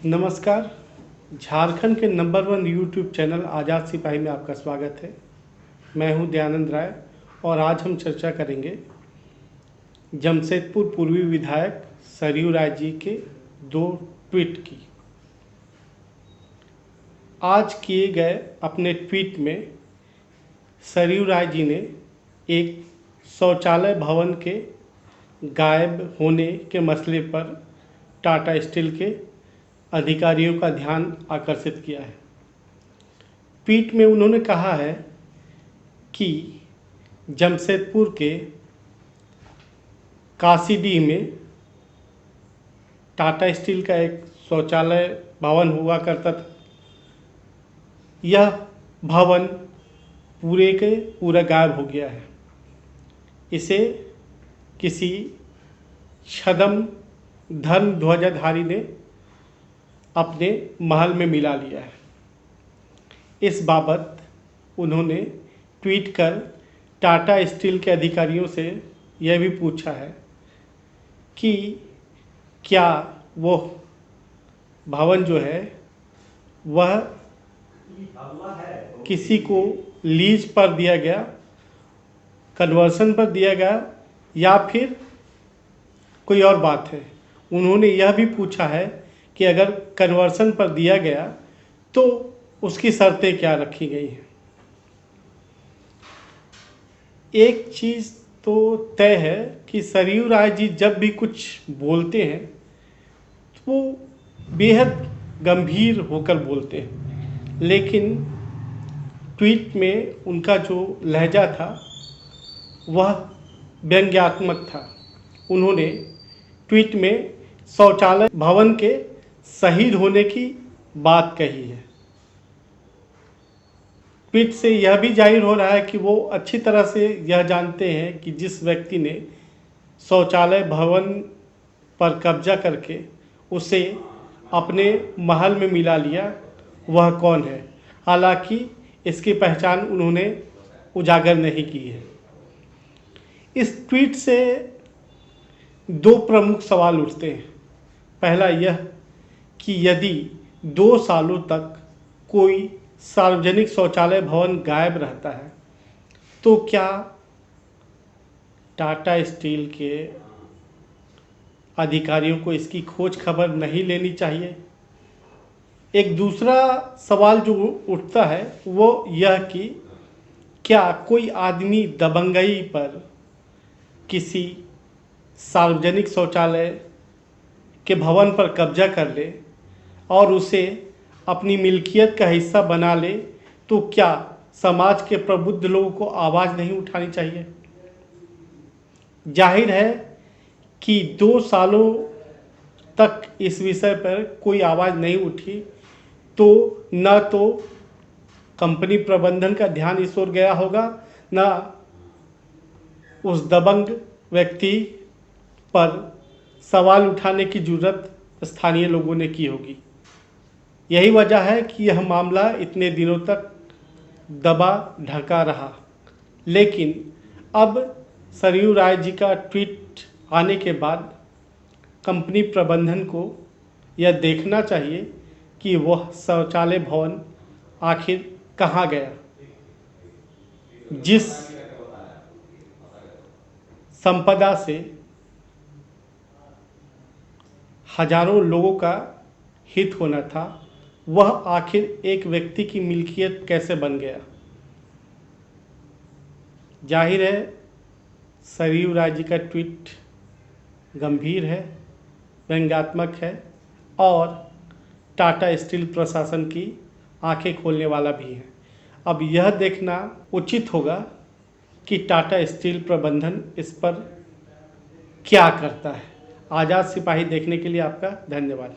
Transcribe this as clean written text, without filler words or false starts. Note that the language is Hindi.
नमस्कार। झारखंड के नंबर 1 यूट्यूब चैनल आज़ाद सिपाही में आपका स्वागत है। मैं हूं दयानंद राय और आज हम चर्चा करेंगे जमशेदपुर पूर्वी विधायक सरयू राय जी के 2 ट्वीट की। आज किए गए अपने ट्वीट में सरयू राय जी ने एक शौचालय भवन के गायब होने के मसले पर टाटा स्टील के अधिकारियों का ध्यान आकर्षित किया है। ट्वीट में उन्होंने कहा है कि जमशेदपुर के काशीडीह में टाटा स्टील का एक शौचालय भवन हुआ करता था। यह भवन पूरे के पूरा गायब हो गया है। इसे किसी छद्म धर्म ध्वजाधारी ने अपने महल में मिला लिया है। इस बाबत उन्होंने ट्वीट कर टाटा स्टील के अधिकारियों से यह भी पूछा है कि क्या वो भवन जो है वह किसी को लीज पर दिया गया, कन्वर्सन पर दिया गया या फिर कोई और बात है। उन्होंने यह भी पूछा है कि अगर कन्वर्सन पर दिया गया तो उसकी शर्तें क्या रखी गई हैं। एक चीज़ तो तय है कि सरयू राय जी जब भी कुछ बोलते हैं तो वो बेहद गंभीर होकर बोलते हैं, लेकिन ट्वीट में उनका जो लहजा था वह व्यंग्यात्मक था। उन्होंने ट्वीट में शौचालय भवन के शहीद होने की बात कही है। ट्वीट से यह भी जाहिर हो रहा है कि वो अच्छी तरह से यह जानते हैं कि जिस व्यक्ति ने शौचालय भवन पर कब्जा करके उसे अपने महल में मिला लिया वह कौन है। हालांकि इसकी पहचान उन्होंने उजागर नहीं की है। इस ट्वीट से 2 प्रमुख सवाल उठते हैं। पहला यह कि यदि 2 सालों तक कोई सार्वजनिक शौचालय भवन गायब रहता है तो क्या टाटा स्टील के अधिकारियों को इसकी खोज खबर नहीं लेनी चाहिए। एक दूसरा सवाल जो उठता है वो यह कि क्या कोई आदमी दबंगई पर किसी सार्वजनिक शौचालय के भवन पर कब्जा कर ले और उसे अपनी मिल्कियत का हिस्सा बना ले तो क्या समाज के प्रबुद्ध लोगों को आवाज़ नहीं उठानी चाहिए। जाहिर है कि 2 सालों तक इस विषय पर कोई आवाज़ नहीं उठी तो न तो कंपनी प्रबंधन का ध्यान इस ओर गया होगा, न उस दबंग व्यक्ति पर सवाल उठाने की जुर्रत स्थानीय लोगों ने की होगी। यही वजह है कि यह मामला इतने दिनों तक दबा ढका रहा। लेकिन अब सरयू राय जी का ट्वीट आने के बाद कंपनी प्रबंधन को यह देखना चाहिए कि वह शौचालय भवन आखिर कहाँ गया। जिस संपदा से हजारों लोगों का हित होना था वह आखिर एक व्यक्ति की मिल्कियत कैसे बन गया। जाहिर है सरयू राय जी का ट्वीट गंभीर है, व्यंग्यात्मक है और टाटा स्टील प्रशासन की आंखें खोलने वाला भी है। अब यह देखना उचित होगा कि टाटा स्टील प्रबंधन इस पर क्या करता है। आज़ाद सिपाही देखने के लिए आपका धन्यवाद।